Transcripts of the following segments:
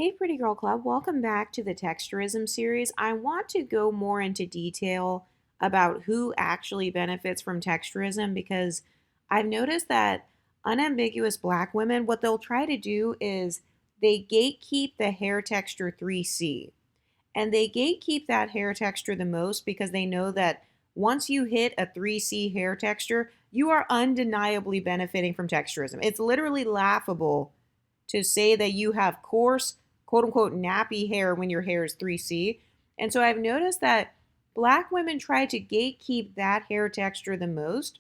Hey, Pretty Girl Club, welcome back to the Texturism series. I want to go more into detail about who actually benefits from texturism because I've noticed that unambiguous black women, what they'll try to do is they gatekeep the hair texture 3C. And they gatekeep that hair texture the most because they know that once you hit a 3C hair texture, you are undeniably benefiting from texturism. It's literally laughable to say that you have coarse, quote unquote, nappy hair when your hair is 3C. And so I've noticed that black women try to gatekeep that hair texture the most.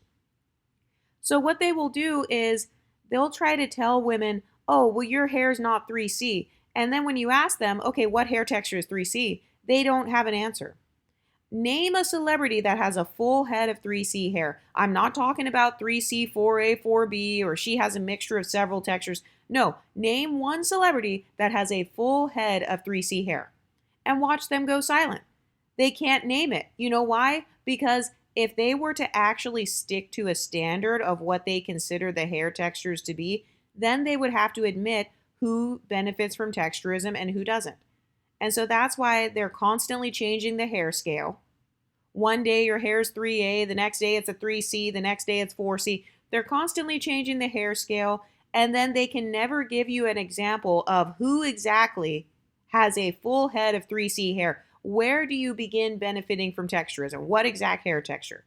So what they will do is they'll try to tell women, oh, well, your hair's not 3C. And then when you ask them, okay, what hair texture is 3C? They don't have an answer. Name a celebrity that has a full head of 3C hair. I'm not talking about 3C, 4A, 4B, or she has a mixture of several textures. No, name one celebrity that has a full head of 3C hair and watch them go silent. They can't name it. You know why? Because if they were to actually stick to a standard of what they consider the hair textures to be, then they would have to admit who benefits from texturism and who doesn't. And so that's why they're constantly changing the hair scale. One day your hair is 3A, the next day it's a 3C, the next day it's 4C. They're constantly changing the hair scale, and then they can never give you an example of who exactly has a full head of 3C hair. Where do you begin benefiting from texturism? What exact hair texture?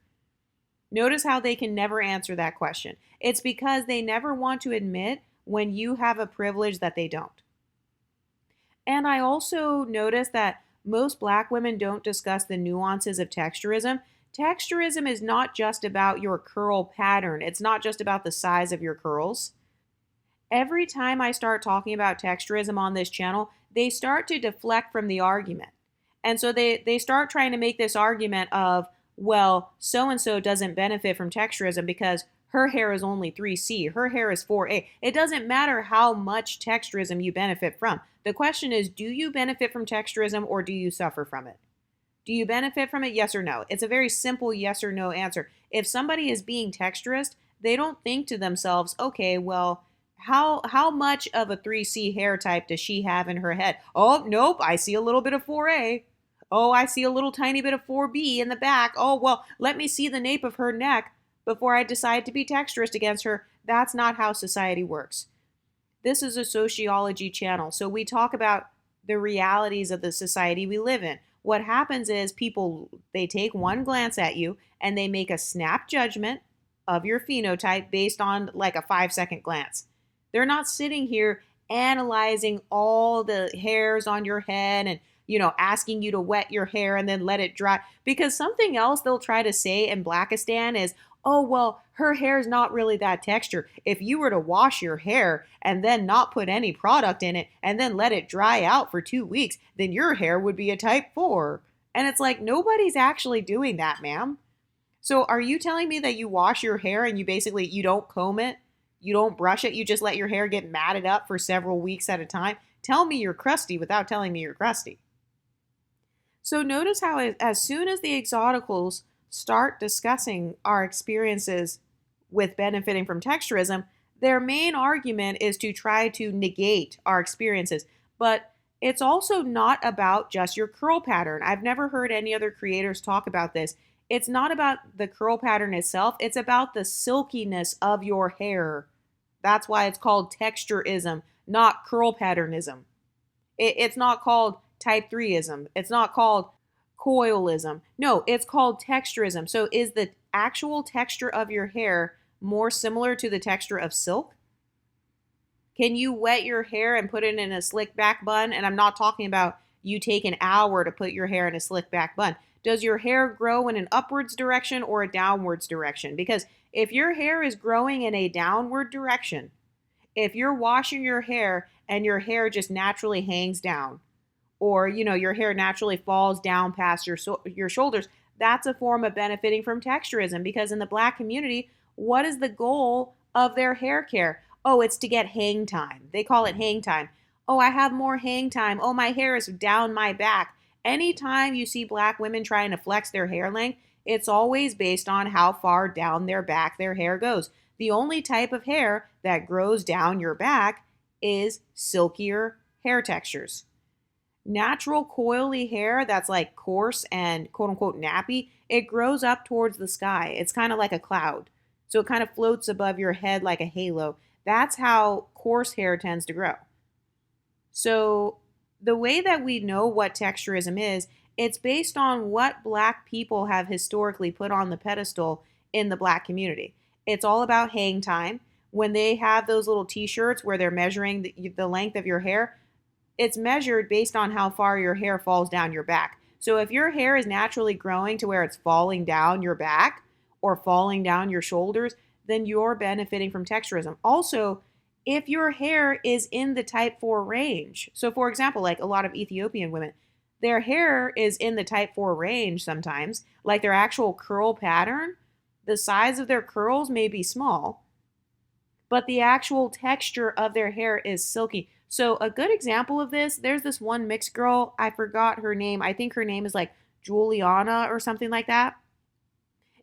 Notice how they can never answer that question. It's because they never want to admit when you have a privilege that they don't. And I also noticed that most black women don't discuss the nuances of texturism. Texturism is not just about your curl pattern. It's not just about the size of your curls. Every time I start talking about texturism on this channel, they start to deflect from the argument. And so they start trying to make this argument of, well, so-and-so doesn't benefit from texturism because her hair is only 3C, her hair is 4A. It doesn't matter how much texturism you benefit from. The question is, do you benefit from texturism or do you suffer from it? Do you benefit from it, yes or no? It's a very simple yes or no answer. If somebody is being texturist, they don't think to themselves, okay, well, how much of a 3C hair type does she have in her head? Oh, nope, I see a little bit of 4A. Oh, I see a little tiny bit of 4B in the back. Oh, well, let me see the nape of her neck before I decide to be texturist against her. That's not how society works. This is a sociology channel, so we talk about the realities of the society we live in. What happens is people, they take one glance at you and they make a snap judgment of your phenotype based on like a 5-second glance. They're not sitting here analyzing all the hairs on your head and asking you to wet your hair and then let it dry. Because something else they'll try to say in Blackistan is, oh, well, her hair's not really that texture. If you were to wash your hair and then not put any product in it and then let it dry out for 2 weeks, then your hair would be a type 4. And it's like, nobody's actually doing that, ma'am. So are you telling me that you wash your hair and you don't comb it? You don't brush it? You just let your hair get matted up for several weeks at a time? Tell me you're crusty without telling me you're crusty. So notice how as soon as the Exoticals start discussing our experiences with benefiting from texturism, their main argument is to try to negate our experiences. But it's also not about just your curl pattern. I've never heard any other creators talk about this. It's not about the curl pattern itself. It's about the silkiness of your hair. That's why it's called texturism, not curl patternism. It's not called type 3ism. It's not called coilism. No, it's called texturism. So is the actual texture of your hair more similar to the texture of silk? Can you wet your hair and put it in a slick back bun? And I'm not talking about you take an hour to put your hair in a slick back bun. Does your hair grow in an upwards direction or a downwards direction? Because if your hair is growing in a downward direction, if you're washing your hair and your hair just naturally hangs down, or your hair naturally falls down past your shoulders, that's a form of benefiting from texturism. Because in the black community, what is the goal of their hair care? Oh, it's to get hang time. They call it hang time. Oh, I have more hang time. Oh, my hair is down my back. Anytime you see black women trying to flex their hair length, it's always based on how far down their back their hair goes. The only type of hair that grows down your back is silkier hair textures. Natural coily hair that's like coarse and quote unquote nappy, it grows up towards the sky. It's kind of like a cloud. So it kind of floats above your head like a halo. That's how coarse hair tends to grow. So the way that we know what texturism is, it's based on what black people have historically put on the pedestal in the black community. It's all about hang time. When they have those little t-shirts where they're measuring the length of your hair, it's measured based on how far your hair falls down your back. So if your hair is naturally growing to where it's falling down your back or falling down your shoulders, then you're benefiting from texturism. Also, if your hair is in the type 4 range, so for example, like a lot of Ethiopian women, their hair is in the type 4 range sometimes, like their actual curl pattern, the size of their curls may be small, but the actual texture of their hair is silky. So a good example of this, there's this one mixed girl, I forgot her name. I think her name is like Juliana or something like that.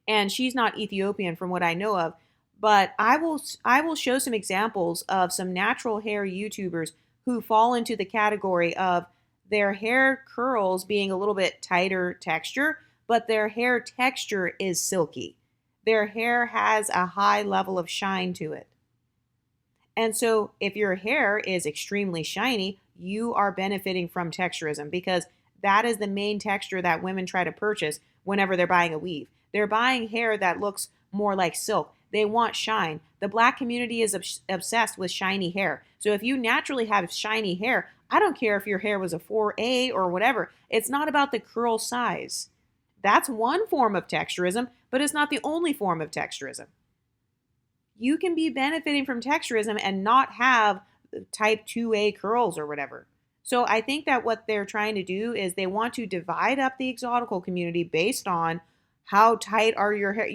And she's not Ethiopian from what I know of, but I will show some examples of some natural hair YouTubers who fall into the category of their hair curls being a little bit tighter texture, but their hair texture is silky. Their hair has a high level of shine to it. And so if your hair is extremely shiny, you are benefiting from texturism because that is the main texture that women try to purchase whenever they're buying a weave. They're buying hair that looks more like silk. They want shine. The black community is obsessed with shiny hair. So if you naturally have shiny hair, I don't care if your hair was a 4A or whatever. It's not about the curl size. That's one form of texturism, but it's not the only form of texturism. You can be benefiting from texturism and not have type 2A curls or whatever. So I think that what they're trying to do is they want to divide up the exotical community based on how tight are your hair.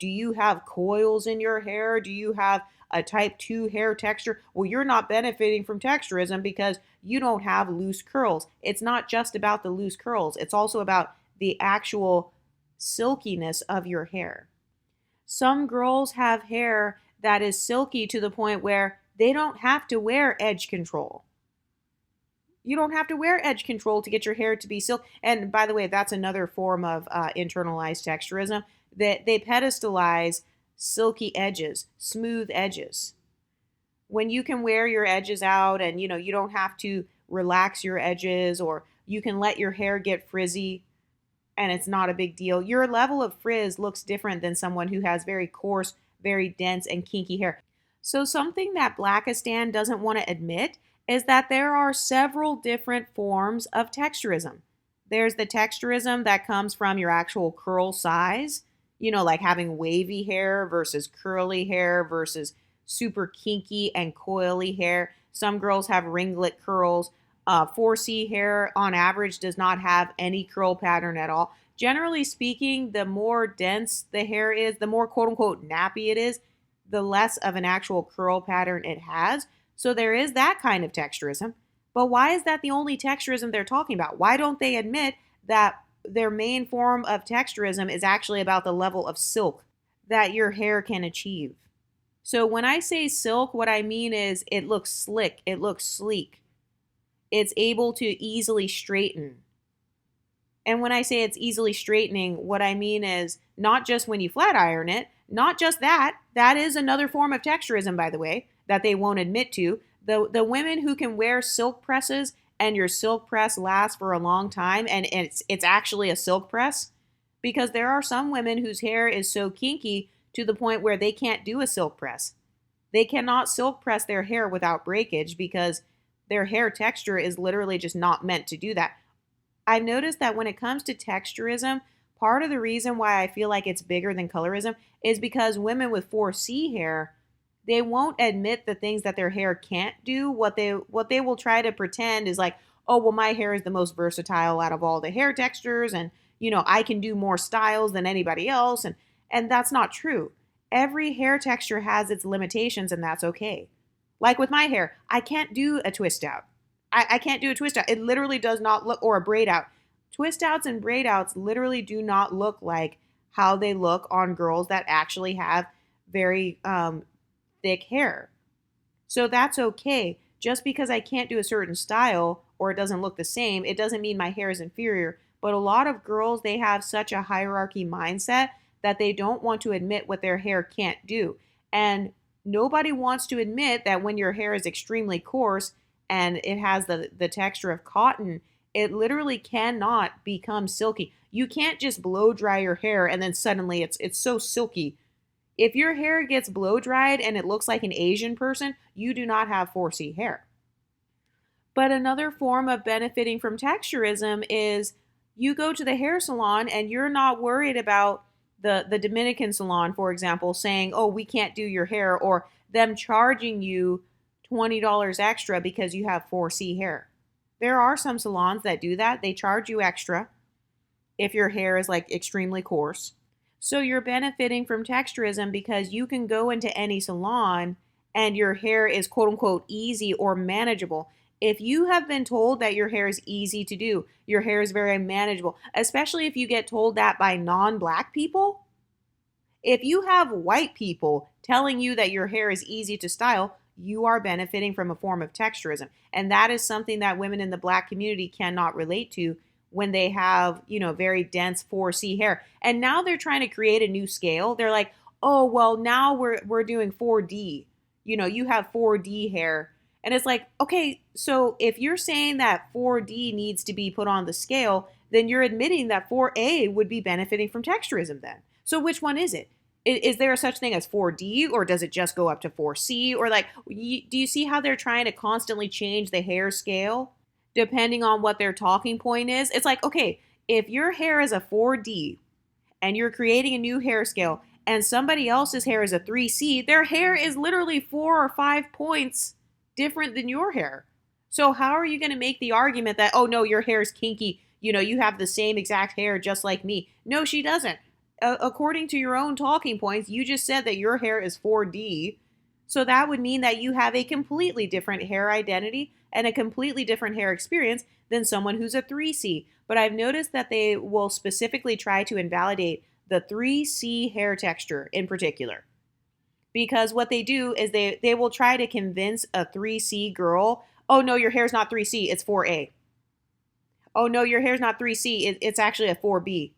Do you have coils in your hair? Do you have a type 2 hair texture? Well, you're not benefiting from texturism because you don't have loose curls. It's not just about the loose curls. It's also about the actual silkiness of your hair. Some girls have hair that is silky to the point where they don't have to wear edge control. You don't have to wear edge control to get your hair to be silk. And by the way, that's another form of internalized texturism, that they pedestalize silky edges, smooth edges. When you can wear your edges out and you don't have to relax your edges, or you can let your hair get frizzy and it's not a big deal. Your level of frizz looks different than someone who has very coarse, very dense and kinky hair. So something that Blackistan doesn't want to admit is that there are several different forms of texturism. There's the texturism that comes from your actual curl size, like having wavy hair versus curly hair versus super kinky and coily hair. Some girls have ringlet curls. 4C hair on average does not have any curl pattern at all. Generally speaking, the more dense the hair is, the more quote unquote nappy it is, the less of an actual curl pattern it has. So there is that kind of texturism. But why is that the only texturism they're talking about? Why don't they admit that their main form of texturism is actually about the level of silk that your hair can achieve? So when I say silk, what I mean is it looks slick, it looks sleek. It's able to easily straighten. And when I say it's easily straightening, what I mean is not just when you flat iron it, not just that. That is another form of texturism, by the way, that they won't admit to. The women who can wear silk presses and your silk press lasts for a long time and it's actually a silk press, because there are some women whose hair is so kinky to the point where they can't do a silk press. They cannot silk press their hair without breakage because their hair texture is literally just not meant to do that. I've noticed that when it comes to texturism, part of the reason why I feel like it's bigger than colorism is because women with 4C hair, they won't admit the things that their hair can't do. What they will try to pretend is like, oh, well, my hair is the most versatile out of all the hair textures, and I can do more styles than anybody else, and that's not true. Every hair texture has its limitations, and that's okay. Like with my hair, I can't do a twist out. I can't do a twist out. It literally does not look, or a braid out. Twist outs and braid outs literally do not look like how they look on girls that actually have very thick hair. So that's okay. Just because I can't do a certain style or it doesn't look the same, it doesn't mean my hair is inferior. But a lot of girls, they have such a hierarchy mindset that they don't want to admit what their hair can't do. And nobody wants to admit that when your hair is extremely coarse and it has the texture of cotton, it literally cannot become silky. You can't just blow dry your hair and then suddenly it's so silky. If your hair gets blow dried and it looks like an Asian person, you do not have 4C hair. But another form of benefiting from texturism is you go to the hair salon and you're not worried about the Dominican salon, for example, saying, oh, we can't do your hair, or them charging you $20 extra because you have 4C hair. There are some salons that do that. They charge you extra if your hair is like extremely coarse. So you're benefiting from texturism because you can go into any salon and your hair is quote unquote easy or manageable. If you have been told that your hair is easy to do, your hair is very manageable, especially if you get told that by non-black people. If you have white people telling you that your hair is easy to style, you are benefiting from a form of texturism. And that is something that women in the black community cannot relate to when they have, very dense 4C hair. And now they're trying to create a new scale. They're like, oh, well, now we're doing 4D. You have 4D hair. And it's like, okay, so if you're saying that 4D needs to be put on the scale, then you're admitting that 4A would be benefiting from texturism then. So which one is it? Is there a such thing as 4D, or does it just go up to 4C? Or like, do you see how they're trying to constantly change the hair scale depending on what their talking point is? It's like, okay, if your hair is a 4D and you're creating a new hair scale and somebody else's hair is a 3C, their hair is literally 4 or 5 points different than your hair. So how are you going to make the argument that, oh no, your hair is kinky, you have the same exact hair just like me? No, she doesn't. According to your own talking points, you just said that your hair is 4D. So that would mean that you have a completely different hair identity and a completely different hair experience than someone who's a 3C. But I've noticed that they will specifically try to invalidate the 3C hair texture in particular. Because what they do is they will try to convince a 3C girl, oh no, your hair's not 3C, it's 4A. Oh no, your hair's not 3C, it's actually a 4B.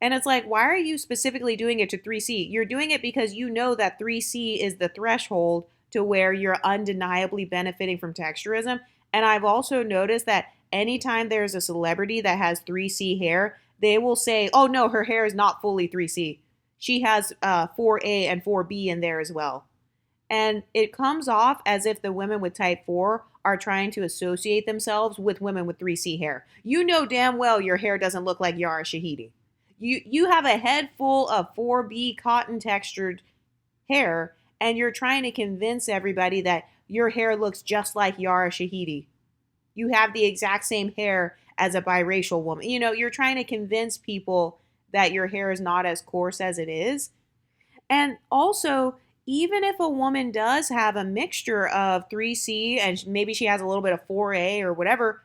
And it's like, why are you specifically doing it to 3C? You're doing it because you know that 3C is the threshold to where you're undeniably benefiting from texturism. And I've also noticed that anytime there's a celebrity that has 3C hair, they will say, oh no, her hair is not fully 3C. She has 4A and 4B in there as well. And it comes off as if the women with type 4 are trying to associate themselves with women with 3C hair. You know damn well your hair doesn't look like Yara Shahidi. You have a head full of 4B cotton textured hair, and you're trying to convince everybody that your hair looks just like Yara Shahidi. You have the exact same hair as a biracial woman. You're trying to convince people that your hair is not as coarse as it is. And also, even if a woman does have a mixture of 3C and maybe she has a little bit of 4A or whatever,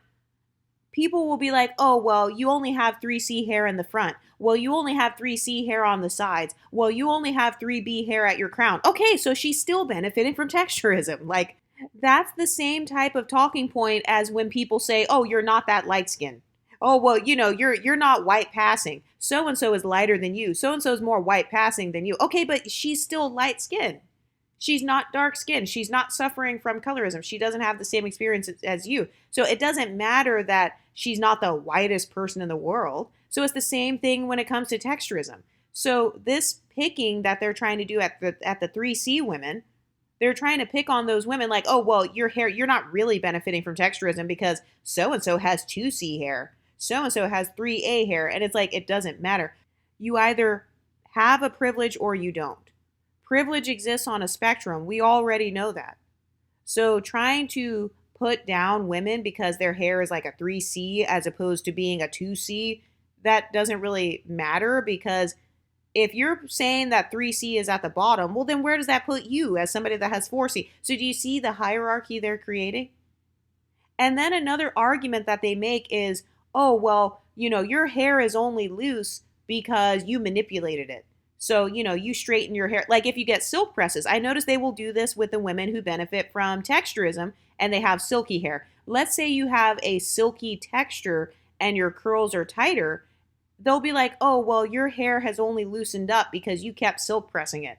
people will be like, oh, well, you only have 3C hair in the front. Well, you only have 3C hair on the sides. Well, you only have 3B hair at your crown. Okay, so she's still benefiting from texturism. Like, that's the same type of talking point as when people say, oh, you're not that light skinned. Oh, well, you're not white passing. So-and-so is lighter than you. So-and-so is more white passing than you. Okay, but she's still light skinned. She's not dark skinned. She's not suffering from colorism. She doesn't have the same experience as you. So it doesn't matter that she's not the whitest person in the world. So it's the same thing when it comes to texturism. So this picking that they're trying to do at the 3C women, they're trying to pick on those women like, oh, well, your hair, you're not really benefiting from texturism because so-and-so has 2C hair. So-and-so has 3A hair. And it's like, it doesn't matter. You either have a privilege or you don't. Privilege exists on a spectrum. We already know that. So trying to put down women because their hair is like a 3C as opposed to being a 2C, that doesn't really matter, because if you're saying that 3C is at the bottom, well, then where does that put you as somebody that has 4C? So do you see the hierarchy they're creating? And then another argument that they make is, oh, well, your hair is only loose because you manipulated it. So, you straighten your hair. Like if you get silk presses, I notice they will do this with the women who benefit from texturism and they have silky hair. Let's say you have a silky texture and your curls are tighter. They'll be like, oh, well, your hair has only loosened up because you kept silk pressing it.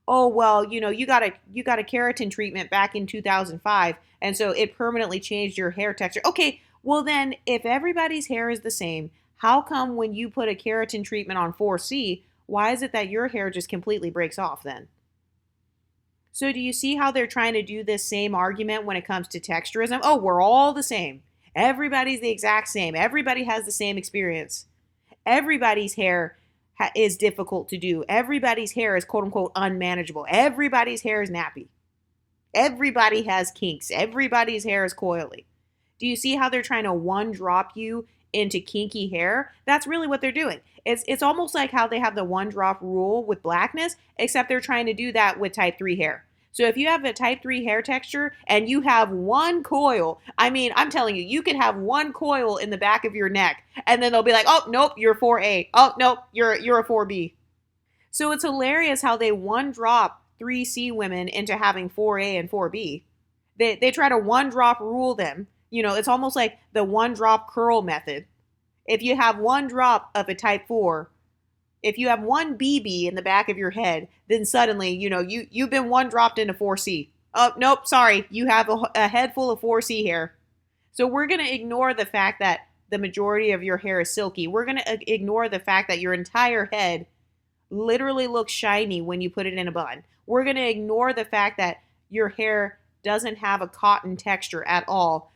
Oh, well, you got a keratin treatment back in 2005 and so it permanently changed your hair texture. Okay, well then if everybody's hair is the same, how come when you put a keratin treatment on 4C, why is it that your hair just completely breaks off then? So do you see how they're trying to do this same argument when it comes to texturism? Oh, we're all the same. Everybody's the exact same. Everybody has the same experience. Everybody's hair is difficult to do. Everybody's hair is quote unquote unmanageable. Everybody's hair is nappy. Everybody has kinks. Everybody's hair is coily. Do you see how they're trying to one drop you into kinky hair? That's really what they're doing. It's almost like how they have the one drop rule with blackness, except they're trying to do that with type 3 hair. So if you have a type 3 hair texture and you have one coil, I mean, I'm telling you, you can have one coil in the back of your neck and then they'll be like, oh, nope, you're 4A. Oh, nope, you're a 4B. So it's hilarious how they one drop 3C women into having 4A and 4B. They try to one drop rule them. It's almost like the one drop curl method. If you have one drop of a type 4, if you have one BB in the back of your head, then suddenly, you've been one dropped into 4C. Oh, nope, sorry, you have a head full of 4C hair. So we're going to ignore the fact that the majority of your hair is silky. We're going to ignore the fact that your entire head literally looks shiny when you put it in a bun. We're going to ignore the fact that your hair doesn't have a cotton texture at all.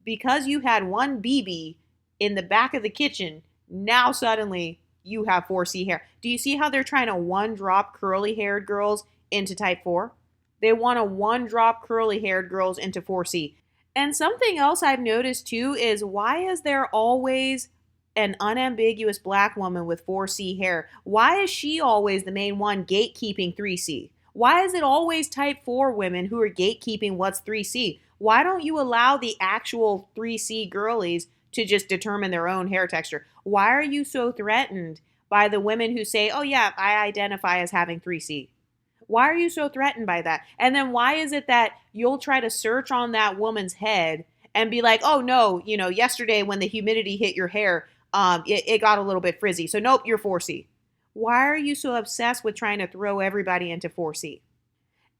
Because you had one BB in the back of the kitchen, now suddenly you have 4C hair. Do you see how they're trying to one drop curly haired girls into type 4? They want to one drop curly haired girls into 4C. And something else I've noticed too is why is there always an unambiguous black woman with 4C hair? Why is she always the main one gatekeeping 3C? Why is it always type 4 women who are gatekeeping what's 3C? Why don't you allow the actual 3C girlies to just determine their own hair texture? Why are you so threatened by the women who say, oh yeah, I identify as having 3C? Why are you so threatened by that? And then why is it that you'll try to search on that woman's head and be like, oh no, yesterday when the humidity hit your hair, it got a little bit frizzy. So nope, you're 4C. Why are you so obsessed with trying to throw everybody into 4C?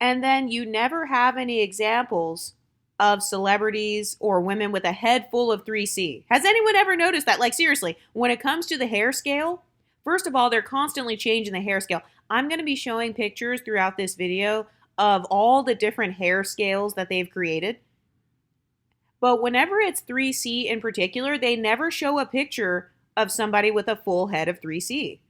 And then you never have any examples of celebrities or women with a head full of 3C. Has anyone ever noticed that? Like seriously, when it comes to the hair scale, first of all, they're constantly changing the hair scale. I'm going to be showing pictures throughout this video of all the different hair scales that they've created. But whenever it's 3C in particular, they never show a picture of somebody with a full head of 3C.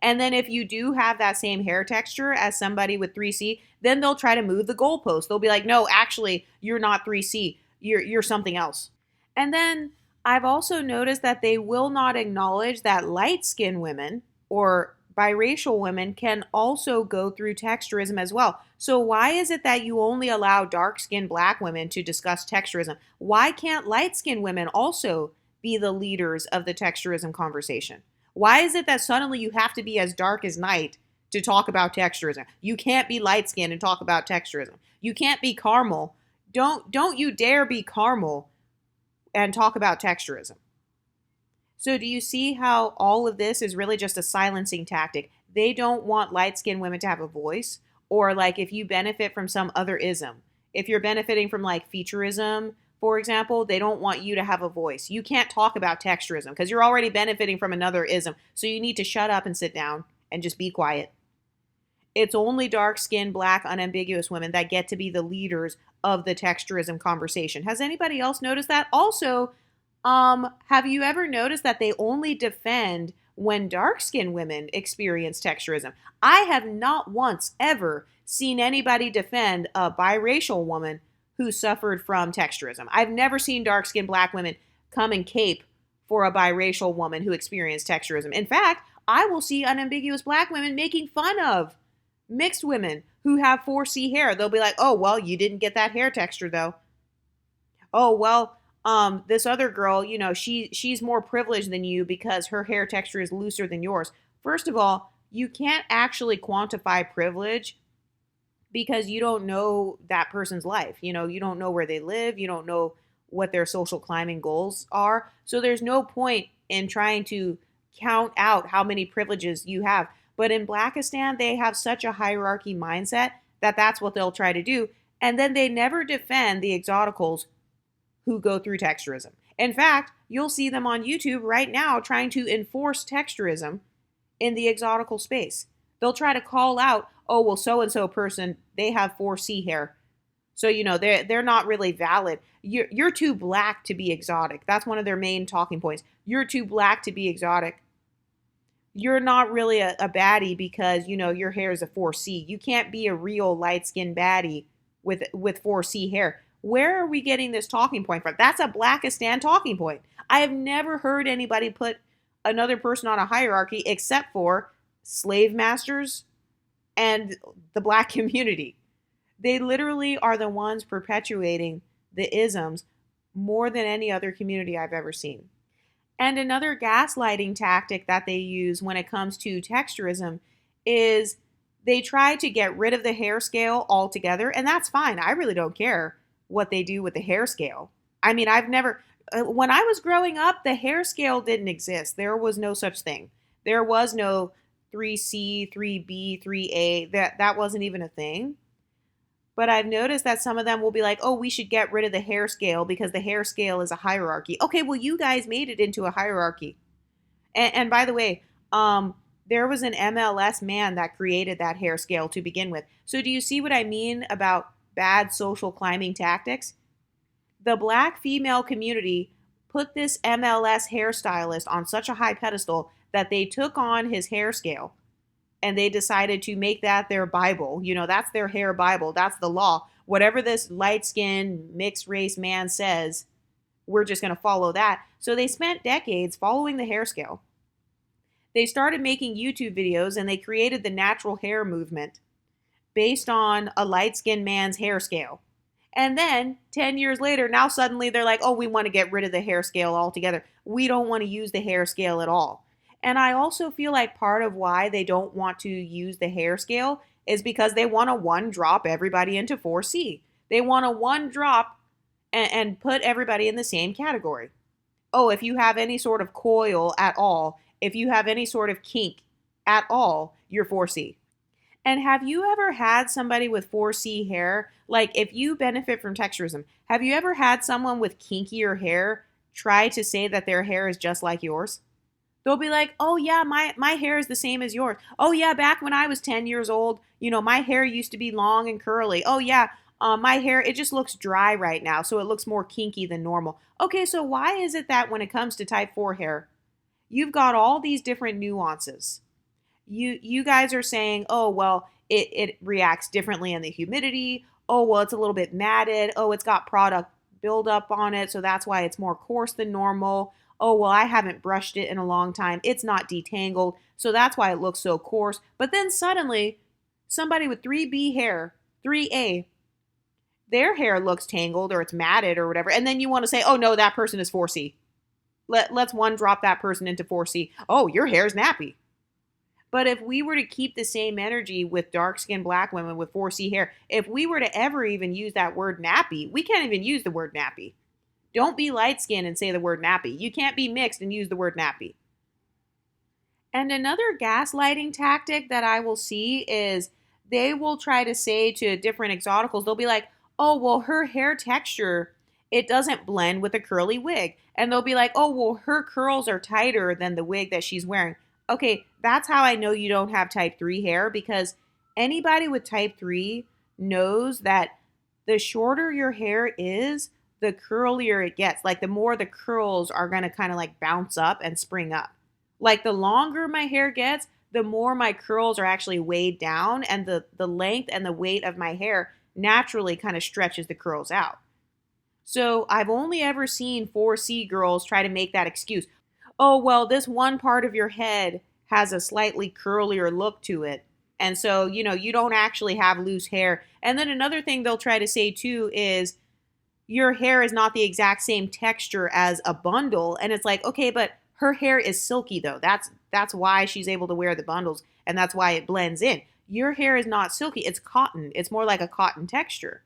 And then if you do have that same hair texture as somebody with 3C, then they'll try to move the goalpost. They'll be like, no, actually, you're not 3C. You're something else. And then I've also noticed that they will not acknowledge that light-skinned women or biracial women can also go through texturism as well. So why is it that you only allow dark-skinned black women to discuss texturism? Why can't light-skinned women also be the leaders of the texturism conversation? Why is it that suddenly you have to be as dark as night to talk about texturism? You can't be light-skinned and talk about texturism. You can't be caramel. Don't you dare be caramel and talk about texturism. So do you see how all of this is really just a silencing tactic? They don't want light-skinned women to have a voice, or like if you benefit from some other ism. If you're benefiting from like featureism, for example, they don't want you to have a voice. You can't talk about texturism because you're already benefiting from another ism. So you need to shut up and sit down and just be quiet. It's only dark-skinned, black, unambiguous women that get to be the leaders of the texturism conversation. Has anybody else noticed that? Also, have you ever noticed that they only defend when dark-skinned women experience texturism? I have not once ever seen anybody defend a biracial woman who suffered from texturism. I've never seen dark-skinned black women come and cape for a biracial woman who experienced texturism. In fact, I will see unambiguous black women making fun of mixed women who have 4C hair. They'll be like, oh, well, you didn't get that hair texture though. Oh, well, this other girl, she's more privileged than you because her hair texture is looser than yours. First of all, you can't actually quantify privilege because you don't know that person's life. You don't know where they live, you don't know what their social climbing goals are. So there's no point in trying to count out how many privileges you have. But in Blackistan, they have such a hierarchy mindset that that's what they'll try to do. And then they never defend the exoticals who go through texturism. In fact, you'll see them on YouTube right now trying to enforce texturism in the exotical space. They'll try to call out, oh, well, so and so person, they have 4C hair. So, they're not really valid. You're too black to be exotic. That's one of their main talking points. You're too black to be exotic. You're not really a baddie because, your hair is a 4C. You can't be a real light-skinned baddie with 4C hair. Where are we getting this talking point from? That's a Blackistan talking point. I have never heard anybody put another person on a hierarchy except for slave masters and the black community. They literally are the ones perpetuating the isms more than any other community I've ever seen. And another gaslighting tactic that they use when it comes to texturism is they try to get rid of the hair scale altogether, and that's fine. I really don't care what they do with the hair scale. I mean, I've never, when I was growing up, the hair scale didn't exist. There was no such thing. There was no 3C, 3B, 3A. That wasn't even a thing. But I've noticed that some of them will be like, oh, we should get rid of the hair scale because the hair scale is a hierarchy. Okay, well, you guys made it into a hierarchy. And by the way, there was an MLS man that created that hair scale to begin with. So do you see what I mean about bad social climbing tactics? The black female community put this MLS hairstylist on such a high pedestal that they took on his hair scale. And they decided to make that their Bible. That's their hair Bible. That's the law. Whatever this light-skinned, mixed-race man says, we're just going to follow that. So they spent decades following the hair scale. They started making YouTube videos, and they created the natural hair movement based on a light-skinned man's hair scale. And then 10 years later, now suddenly they're like, oh, we want to get rid of the hair scale altogether. We don't want to use the hair scale at all. And I also feel like part of why they don't want to use the hair scale is because they want to one drop everybody into 4C. They want to one drop and put everybody in the same category. Oh, if you have any sort of coil at all, if you have any sort of kink at all, you're 4C. And have you ever had somebody with 4C hair? Like, if you benefit from texturism, have you ever had someone with kinkier hair try to say that their hair is just like yours? They'll be like, oh yeah, my hair is the same as yours. Oh yeah, back when I was 10 years old, my hair used to be long and curly. Oh yeah, my hair, it just looks dry right now, so it looks more kinky than normal. Okay, so why is it that when it comes to type 4 hair, you've got all these different nuances? You guys are saying, oh, well, it reacts differently in the humidity. Oh, well, it's a little bit matted. Oh, it's got product buildup on it, so that's why it's more coarse than normal. Oh, well, I haven't brushed it in a long time. It's not detangled, so that's why it looks so coarse. But then suddenly, somebody with 3B hair, 3A, their hair looks tangled or it's matted or whatever. And then you want to say, oh, no, that person is 4C. Let's one drop that person into 4C. Oh, your hair's nappy. But if we were to keep the same energy with dark-skinned black women with 4C hair, if we were to ever even use that word nappy, we can't even use the word nappy. Don't be light-skinned and say the word nappy. You can't be mixed and use the word nappy. And another gaslighting tactic that I will see is they will try to say to different exoticals, they'll be like, oh, well, her hair texture, it doesn't blend with a curly wig. And they'll be like, oh, well, her curls are tighter than the wig that she's wearing. Okay, that's how I know you don't have type 3 hair, because anybody with type 3 knows that the shorter your hair is, the curlier it gets. Like, the more the curls are going to kind of like bounce up and spring up. Like, the longer my hair gets, the more my curls are actually weighed down, and the length and the weight of my hair naturally kind of stretches the curls out. So I've only ever seen 4C girls try to make that excuse. Oh, well, this one part of your head has a slightly curlier look to it. And so, you don't actually have loose hair. And then another thing they'll try to say too is your hair is not the exact same texture as a bundle. And it's like, okay, but her hair is silky though. That's why she's able to wear the bundles, and that's why it blends in. Your hair is not silky, it's cotton. It's more like a cotton texture.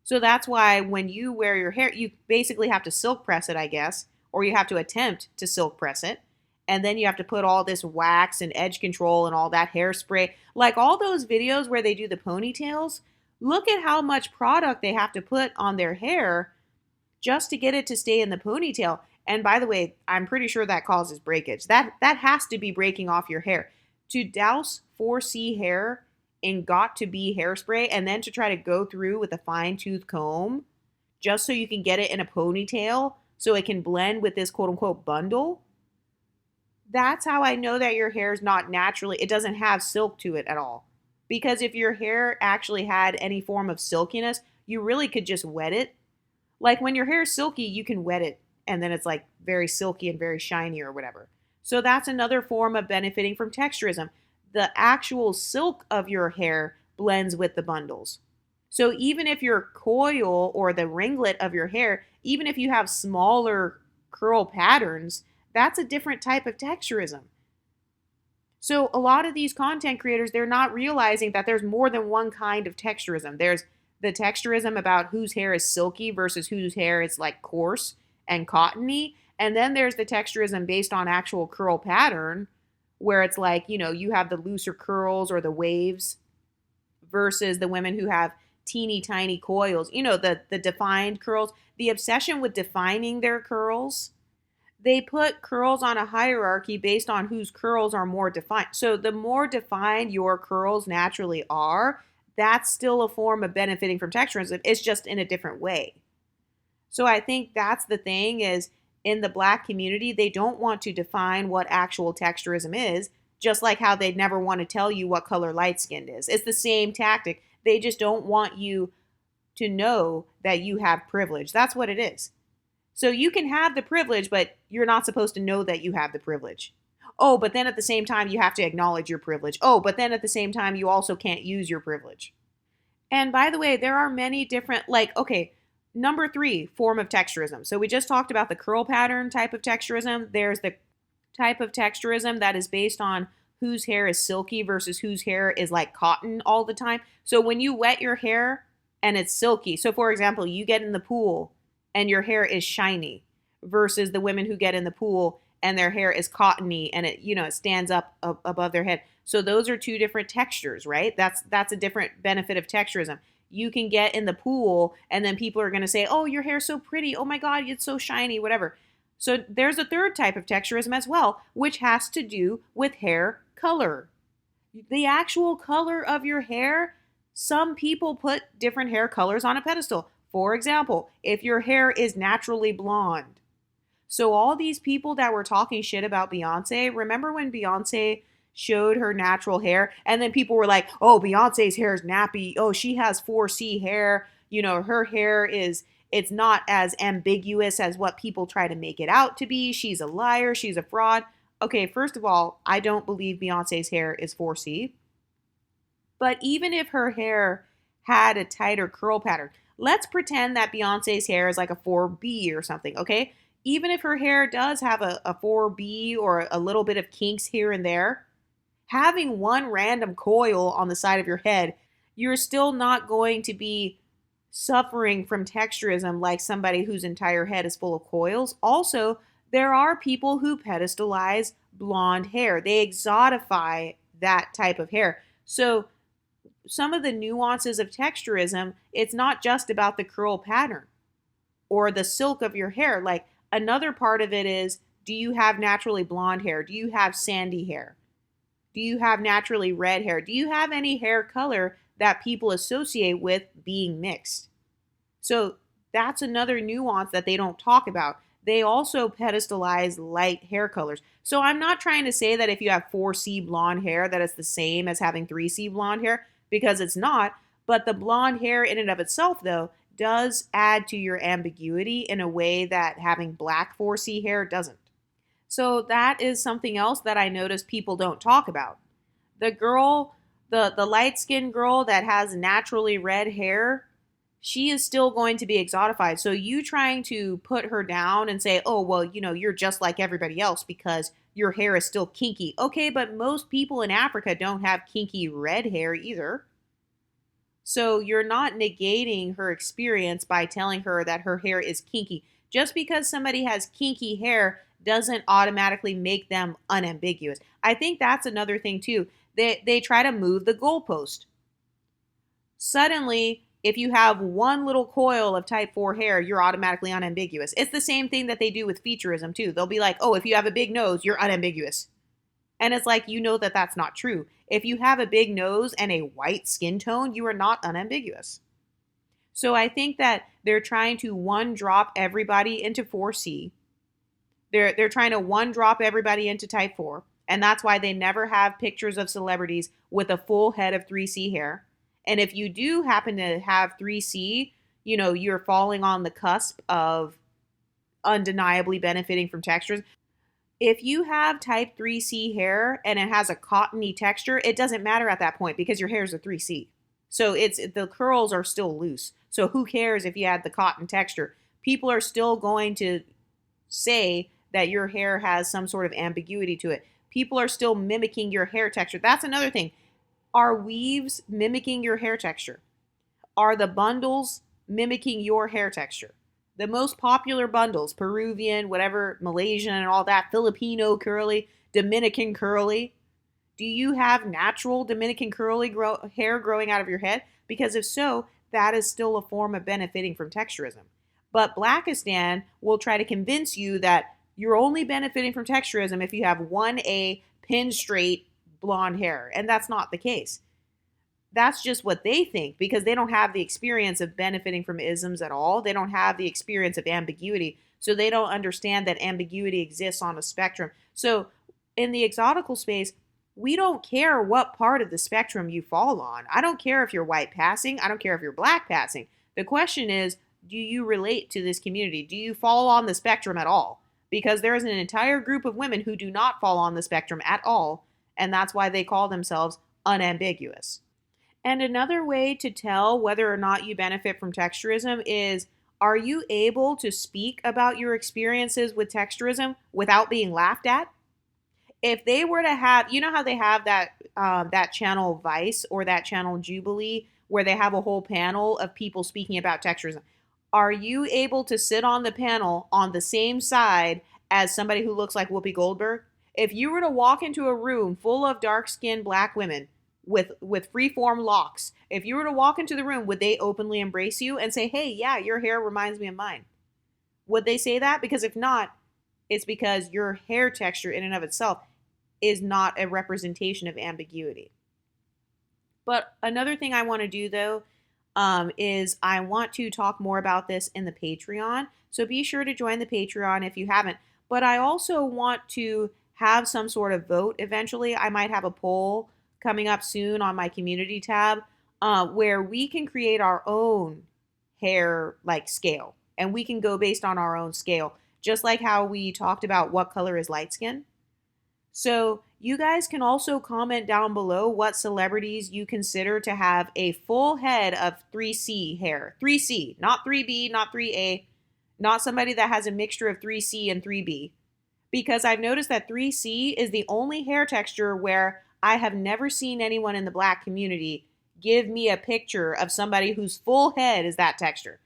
So that's why when you wear your hair, you basically have to silk press it, I guess, or you have to attempt to silk press it. And then you have to put all this wax and edge control and all that hairspray. Like all those videos where they do the ponytails, look at how much product they have to put on their hair just to get it to stay in the ponytail. And by the way, I'm pretty sure that causes breakage. That has to be breaking off your hair. To douse 4C hair in got to be hairspray and then to try to go through with a fine tooth comb just so you can get it in a ponytail so it can blend with this quote unquote bundle. That's how I know that your hair is not naturally, it doesn't have silk to it at all. Because if your hair actually had any form of silkiness, you really could just wet it. Like when your hair is silky, you can wet it and then it's like very silky and very shiny or whatever. So that's another form of benefiting from texturism. The actual silk of your hair blends with the bundles. So even if your coil or the ringlet of your hair, even if you have smaller curl patterns, that's a different type of texturism. So a lot of these content creators, they're not realizing that there's more than one kind of texturism. There's the texturism about whose hair is silky versus whose hair is like coarse and cottony. And then there's the texturism based on actual curl pattern, where it's like, you have the looser curls or the waves versus the women who have teeny tiny coils, the defined curls. The obsession with defining their curls, they put curls on a hierarchy based on whose curls are more defined. So the more defined your curls naturally are, that's still a form of benefiting from texturism. It's just in a different way. So I think that's the thing is, in the Black community, they don't want to define what actual texturism is, just like how they'd never want to tell you what color light-skinned is. It's the same tactic. They just don't want you to know that you have privilege. That's what it is. So you can have the privilege, but you're not supposed to know that you have the privilege. Oh, but then at the same time, you have to acknowledge your privilege. Oh, but then at the same time, you also can't use your privilege. And by the way, there are many different, number 3, form of texturism. So we just talked about the curl pattern type of texturism. There's the type of texturism that is based on whose hair is silky versus whose hair is like cotton all the time. So when you wet your hair and it's silky, so for example, you get in the pool and your hair is shiny versus the women who get in the pool and their hair is cottony and it stands up above their head. So those are 2 different textures, right? That's a different benefit of texturism. You can get in the pool and then people are going to say, oh, your hair's so pretty. Oh my God, it's so shiny, whatever. So there's a third type of texturism as well, which has to do with hair color. The actual color of your hair, some people put different hair colors on a pedestal. For example, if your hair is naturally blonde. So all these people that were talking shit about Beyonce, remember when Beyonce showed her natural hair and then people were like, oh, Beyonce's hair is nappy. Oh, she has 4C hair. Her hair it's not as ambiguous as what people try to make it out to be. She's a liar. She's a fraud. Okay, first of all, I don't believe Beyonce's hair is 4C. But even if her hair had a tighter curl pattern, let's pretend that Beyonce's hair is like a 4B or something, okay? Even if her hair does have a 4B or a little bit of kinks here and there, having one random coil on the side of your head, you're still not going to be suffering from texturism like somebody whose entire head is full of coils. Also, there are people who pedestalize blonde hair. They exotify that type of hair. So some of the nuances of texturism, it's not just about the curl pattern or the silk of your hair. Like another part of it is, do you have naturally blonde hair? Do you have sandy hair? Do you have naturally red hair? Do you have any hair color that people associate with being mixed? So that's another nuance that they don't talk about. They also pedestalize light hair colors. So I'm not trying to say that if you have 4C blonde hair that it's the same as having 3C blonde hair, because it's not. But the blonde hair in and of itself, though, does add to your ambiguity in a way that having black 4C hair doesn't. So that is something else that I noticed people don't talk about. The girl, the light-skinned girl that has naturally red hair, she is still going to be exotified. So you trying to put her down and say, oh, well, you're just like everybody else because your hair is still kinky. Okay, but most people in Africa don't have kinky red hair either. So you're not negating her experience by telling her that her hair is kinky. Just because somebody has kinky hair doesn't automatically make them unambiguous. I think that's another thing too. They try to move the goalpost. Suddenly, if you have one little coil of type 4 hair, you're automatically unambiguous. It's the same thing that they do with featureism too. They'll be like, oh, if you have a big nose, you're unambiguous. And it's like, that that's not true. If you have a big nose and a white skin tone, you are not unambiguous. So I think that they're trying to one drop everybody into 4C. They're trying to one drop everybody into type 4. And that's why they never have pictures of celebrities with a full head of 3C hair. And if you do happen to have 3C, you're falling on the cusp of undeniably benefiting from textures. If you have type 3C hair and it has a cottony texture, it doesn't matter at that point because your hair is a 3C. So the curls are still loose. So who cares if you had the cotton texture? People are still going to say that your hair has some sort of ambiguity to it. People are still mimicking your hair texture. That's another thing. Are weaves mimicking your hair texture? Are the bundles mimicking your hair texture? The most popular bundles, Peruvian, whatever, Malaysian and all that, Filipino curly, Dominican curly. Do you have natural Dominican curly hair growing out of your head? Because if so, that is still a form of benefiting from texturism. But Blackistan will try to convince you that you're only benefiting from texturism if you have 1A pin straight blonde hair. And that's not the case. That's just what they think because they don't have the experience of benefiting from isms at all. They don't have the experience of ambiguity. So they don't understand that ambiguity exists on a spectrum. So in the exotical space, we don't care what part of the spectrum you fall on. I don't care if you're white passing. I don't care if you're black passing. The question is, do you relate to this community? Do you fall on the spectrum at all? Because there is an entire group of women who do not fall on the spectrum at all. And that's why they call themselves unambiguous. And another way to tell whether or not you benefit from texturism is, are you able to speak about your experiences with texturism without being laughed at? If they were to have, how they have that channel Vice or that channel Jubilee, where they have a whole panel of people speaking about texturism. Are you able to sit on the panel on the same side as somebody who looks like Whoopi Goldberg? If you were to walk into a room full of dark-skinned black women with free-form locks, if you were to walk into the room, would they openly embrace you and say, hey, yeah, your hair reminds me of mine? Would they say that? Because if not, it's because your hair texture in and of itself is not a representation of ambiguity. But another thing I want to do, though, is I want to talk more about this in the Patreon. So be sure to join the Patreon if you haven't. But I also want to have some sort of vote eventually. I might have a poll coming up soon on my community tab where we can create our own hair scale. And we can go based on our own scale. Just like how we talked about what color is light skin. So you guys can also comment down below what celebrities you consider to have a full head of 3C hair. 3C, not 3B, not 3A, not somebody that has a mixture of 3C and 3B. Because I've noticed that 3C is the only hair texture where I have never seen anyone in the black community give me a picture of somebody whose full head is that texture.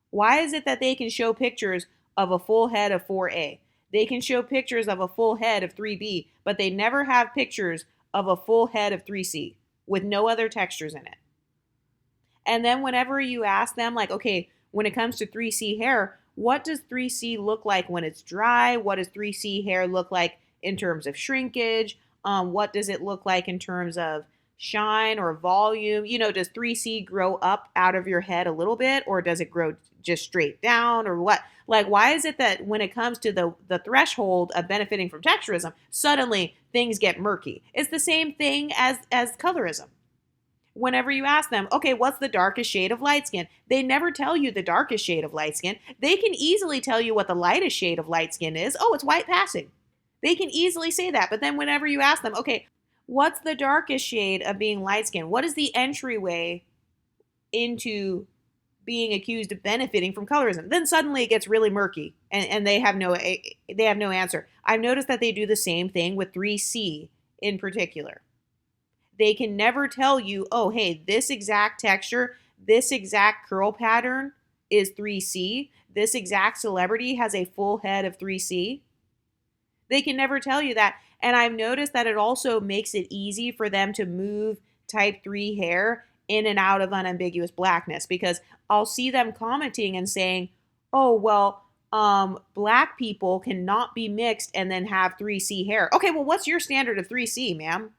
Why is it that they can show pictures of a full head of 4A? They can show pictures of a full head of 3B, but they never have pictures of a full head of 3C with no other textures in it. And then whenever you ask them, okay, when it comes to 3C hair, what does 3C look like when it's dry? What does 3C hair look like in terms of shrinkage? What does it look like in terms of shine or volume? Does 3C grow up out of your head a little bit, or does it grow just straight down, or what? Why is it that when it comes to the threshold of benefiting from texturism, suddenly things get murky? It's the same thing as colorism. Whenever you ask them, okay, what's the darkest shade of light skin? They never tell you the darkest shade of light skin. They can easily tell you what the lightest shade of light skin is. Oh, it's white passing. They can easily say that. But then whenever you ask them, okay, what's the darkest shade of being light skin? What is the entryway into being accused of benefiting from colorism. Then suddenly it gets really murky and they have no answer. I've noticed that they do the same thing with 3C in particular. They can never tell you, oh, hey, this exact texture, this exact curl pattern is 3C. This exact celebrity has a full head of 3C. They can never tell you that. And I've noticed that it also makes it easy for them to move type 3 hair in and out of unambiguous blackness, because I'll see them commenting and saying, oh, well, black people cannot be mixed and then have 3C hair. Okay, well, what's your standard of 3C, ma'am?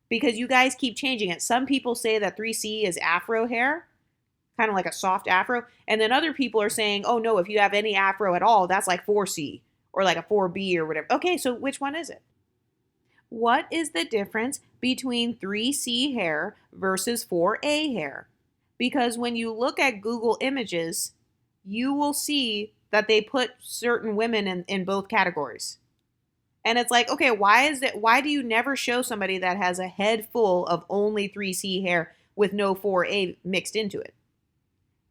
Because you guys keep changing it. Some people say that 3C is afro hair, kind of like a soft afro. And then other people are saying, oh, no, if you have any afro at all, that's like 4C or like a 4B or whatever. Okay, so which one is it? What is the difference between 3C hair versus 4A hair? Because when you look at Google Images, you will see that they put certain women in both categories. And it's like, okay, why do you never show somebody that has a head full of only 3C hair with no 4A mixed into it?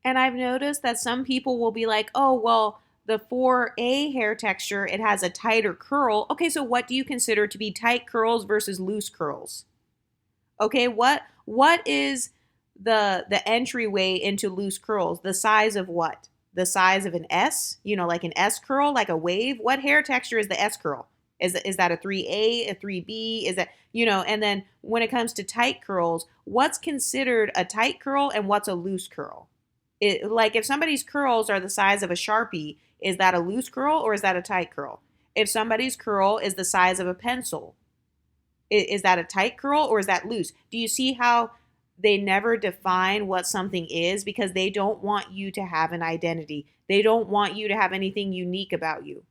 And I've noticed that some people will be like, oh, well, the 4A hair texture, it has a tighter curl. Okay, so what do you consider to be tight curls versus loose curls? Okay, what is the entryway into loose curls? The size of what? The size of an S? Like an S curl, like a wave? What hair texture is the S curl? Is that a 3A, a 3B? Is that, and then when it comes to tight curls, what's considered a tight curl and what's a loose curl? Like if somebody's curls are the size of a Sharpie, is that a loose curl or is that a tight curl? If somebody's curl is the size of a pencil, is that a tight curl or is that loose? Do you see how they never define what something is because they don't want you to have an identity? They don't want you to have anything unique about you.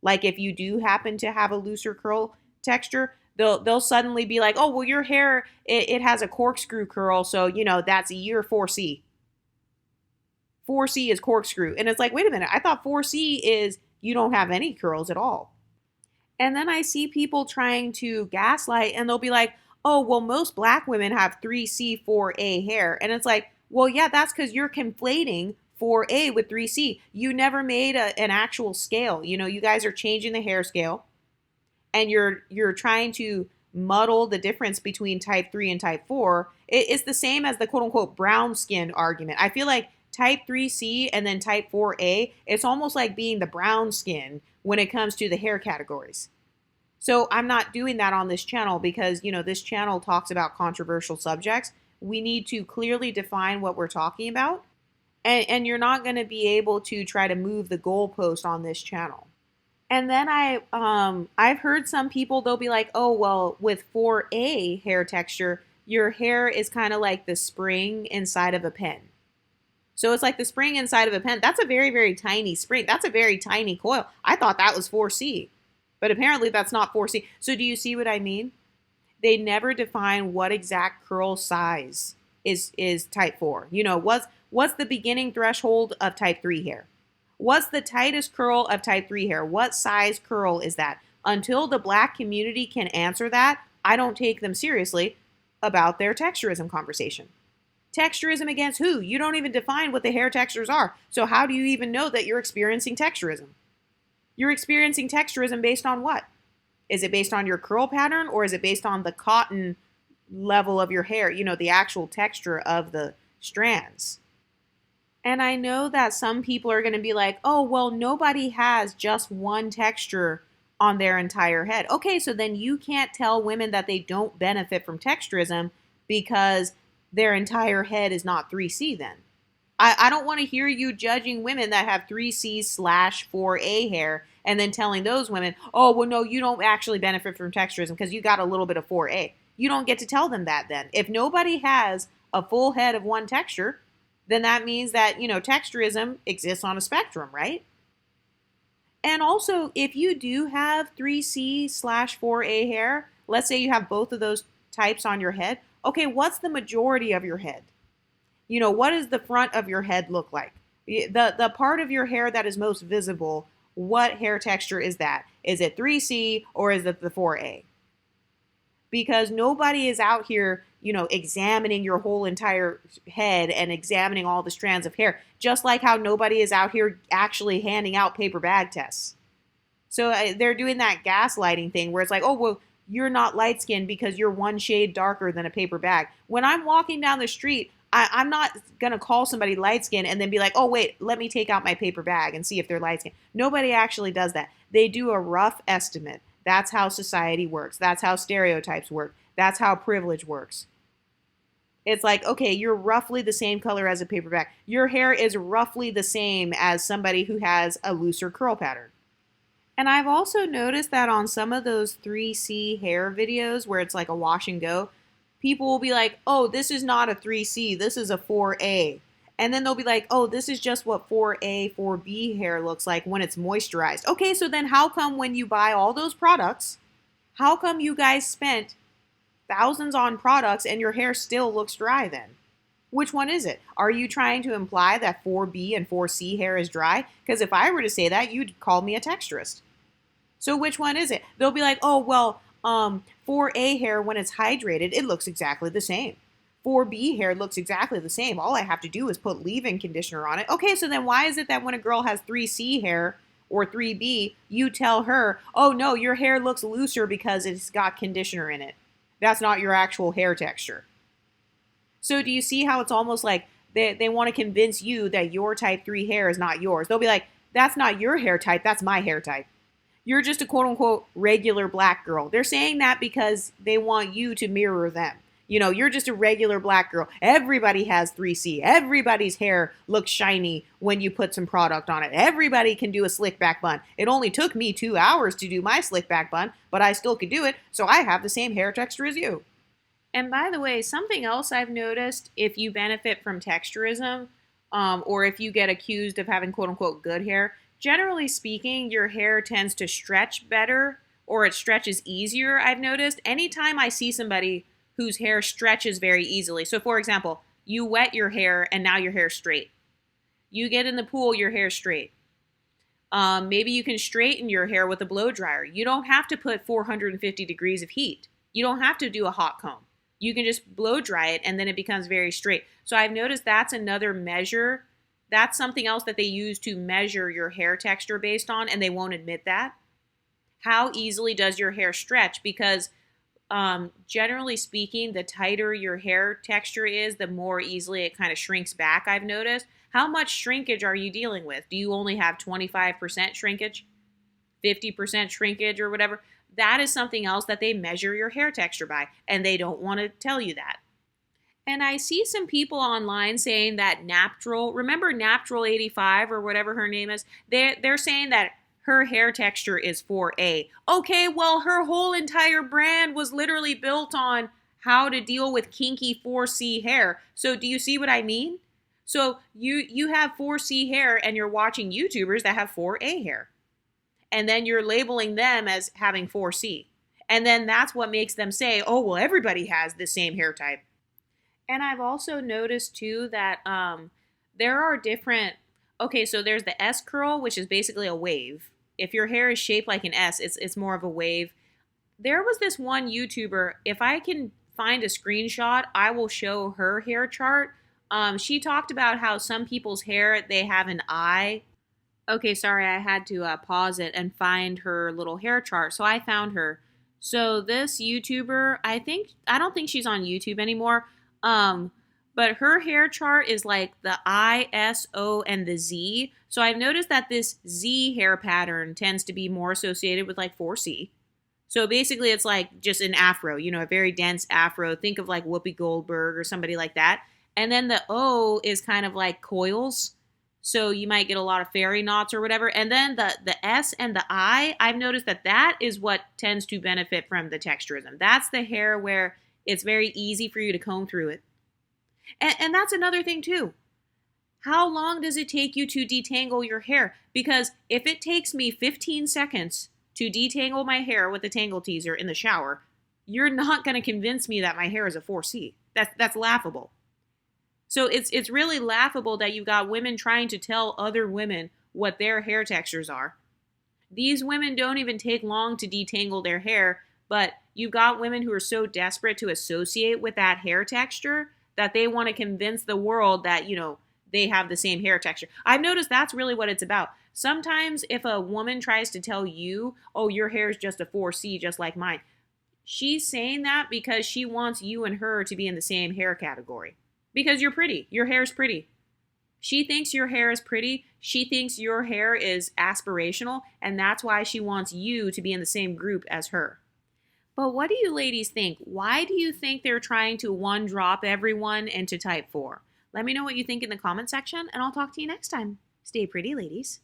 Like if you do happen to have a looser curl texture, they'll suddenly be like, oh, well, your hair, it has a corkscrew curl, so, that's a year 4C. 4C is corkscrew. And it's like, wait a minute, I thought 4C is you don't have any curls at all. And then I see people trying to gaslight and they'll be like, oh, well, most black women have 3C, 4A hair. And it's like, well, yeah, that's because you're conflating 4A with 3C. You never made an actual scale. You guys are changing the hair scale and you're trying to muddle the difference between type 3 and type 4. It's the same as the quote unquote brown skin argument. I feel like type 3C and then type 4A, it's almost like being the brown skin when it comes to the hair categories. So I'm not doing that on this channel because, this channel talks about controversial subjects. We need to clearly define what we're talking about. And you're not going to be able to try to move the goalpost on this channel. And then I've heard some people, they'll be like, oh, well, with 4A hair texture, your hair is kind of like the spring inside of a pen. So it's like the spring inside of a pen. That's a very, very tiny spring. That's a very tiny coil. I thought that was 4C, but apparently that's not 4C. So do you see what I mean? They never define what exact curl size is type 4. What's the beginning threshold of type 3 hair? What's the tightest curl of type 3 hair? What size curl is that? Until the black community can answer that, I don't take them seriously about their texturism conversation. Texturism against who? You don't even define what the hair textures are. So how do you even know that you're experiencing texturism? You're experiencing texturism based on what? Is it based on your curl pattern or is it based on the cotton level of your hair? The actual texture of the strands. And I know that some people are going to be like, oh, well, nobody has just one texture on their entire head. Okay, so then you can't tell women that they don't benefit from texturism because their entire head is not 3C then. I don't want to hear you judging women that have 3C/4A hair and then telling those women, oh, well, no, you don't actually benefit from texturism because you got a little bit of 4A. You don't get to tell them that then. If nobody has a full head of one texture, then that means that, texturism exists on a spectrum, right? And also, if you do have 3C/4A hair, let's say you have both of those types on your head, okay, what's the majority of your head? What does the front of your head look like? The part of your hair that is most visible, what hair texture is that? Is it 3C or is it the 4A? because nobody is out here, examining your whole entire head and examining all the strands of hair, just like how nobody is out here actually handing out paper bag tests. So they're doing that gaslighting thing where it's like, oh, well, you're not light skinned because you're one shade darker than a paper bag. When I'm walking down the street, I'm not going to call somebody light skinned and then be like, oh, wait, let me take out my paper bag and see if they're light skinned. Nobody actually does that. They do a rough estimate. That's how society works. That's how stereotypes work. That's how privilege works. It's like, okay, you're roughly the same color as a paper bag. Your hair is roughly the same as somebody who has a looser curl pattern. And I've also noticed that on some of those 3C hair videos where it's like a wash and go, people will be like, oh, this is not a 3C, this is a 4A. And then they'll be like, oh, this is just what 4A, 4B hair looks like when it's moisturized. Okay, so then how come when you buy all those products, how come you guys spent thousands on products and your hair still looks dry then? Which one is it? Are you trying to imply that 4B and 4C hair is dry? Because if I were to say that, you'd call me a texturist. So which one is it? They'll be like, oh, well, 4A hair, when it's hydrated, it looks exactly the same. 4B hair looks exactly the same. All I have to do is put leave-in conditioner on it. Okay, so then why is it that when a girl has 3C hair or 3B, you tell her, oh, no, your hair looks looser because it's got conditioner in it. That's not your actual hair texture. So do you see how it's almost like they want to convince you that your type 3 hair is not yours? They'll be like, that's not your hair type, that's my hair type. You're just a quote-unquote regular black girl. They're saying that because they want you to mirror them. You're just a regular black girl. Everybody has 3C. Everybody's hair looks shiny when you put some product on it. Everybody can do a slick back bun. It only took me 2 hours to do my slick back bun, but I still could do it, so I have the same hair texture as you. And by the way, something else I've noticed, if you benefit from texturism, or if you get accused of having quote-unquote good hair, generally speaking, your hair tends to stretch better, or it stretches easier, I've noticed. Anytime I see somebody whose hair stretches very easily, so for example, you wet your hair and now your hair's straight. You get in the pool, your hair's straight. Maybe you can straighten your hair with a blow dryer. You don't have to put 450 degrees of heat. You don't have to do a hot comb. You can just blow dry it and then it becomes very straight. So I've noticed that's another measure. That's something else that they use to measure your hair texture based on, and they won't admit that. How easily does your hair stretch? Because generally speaking, the tighter your hair texture is, the more easily it kind of shrinks back, I've noticed. How much shrinkage are you dealing with? Do you only have 25% shrinkage? 50% shrinkage or whatever? That is something else that they measure your hair texture by, and they don't want to tell you that. And I see some people online saying that Natural, remember Natural 85 or whatever her name is? They're saying that her hair texture is 4A. Okay, well, her whole entire brand was literally built on how to deal with kinky 4C hair. So do you see what I mean? So you have 4C hair and you're watching YouTubers that have 4A hair. And then you're labeling them as having 4C. And then that's what makes them say, oh, well, everybody has the same hair type. And I've also noticed, too, that there are different... Okay, so there's the S curl, which is basically a wave. If your hair is shaped like an S, it's more of a wave. There was this one YouTuber, if I can find a screenshot, I will show her hair chart. She talked about how some people's hair, they have an eye. Okay, sorry, I had to pause it and find her little hair chart. So I found her. So this YouTuber, I don't think she's on YouTube anymore. But her hair chart is like the I, S, O, and the Z. So I've noticed that this Z hair pattern tends to be more associated with like 4C. So basically it's like just an afro, a very dense afro. Think of like Whoopi Goldberg or somebody like that. And then the O is kind of like coils. So you might get a lot of fairy knots or whatever. And then the S and the I, I've noticed that is what tends to benefit from the texturism. That's the hair where it's very easy for you to comb through it. And that's another thing too. How long does it take you to detangle your hair? Because if it takes me 15 seconds to detangle my hair with a tangle teaser in the shower, you're not going to convince me that my hair is a 4C. That's laughable. So it's really laughable that you've got women trying to tell other women what their hair textures are. These women don't even take long to detangle their hair, But you've got women who are so desperate to associate with that hair texture that they want to convince the world that, they have the same hair texture. I've noticed that's really what it's about. Sometimes if a woman tries to tell you, oh, your hair is just a 4C, just like mine, she's saying that because she wants you and her to be in the same hair category. Because you're pretty. Your hair's pretty. She thinks your hair is pretty. She thinks your hair is aspirational, and that's why she wants you to be in the same group as her. But what do you ladies think? Why do you think they're trying to one drop everyone into type 4? Let me know what you think in the comment section, and I'll talk to you next time. Stay pretty, ladies.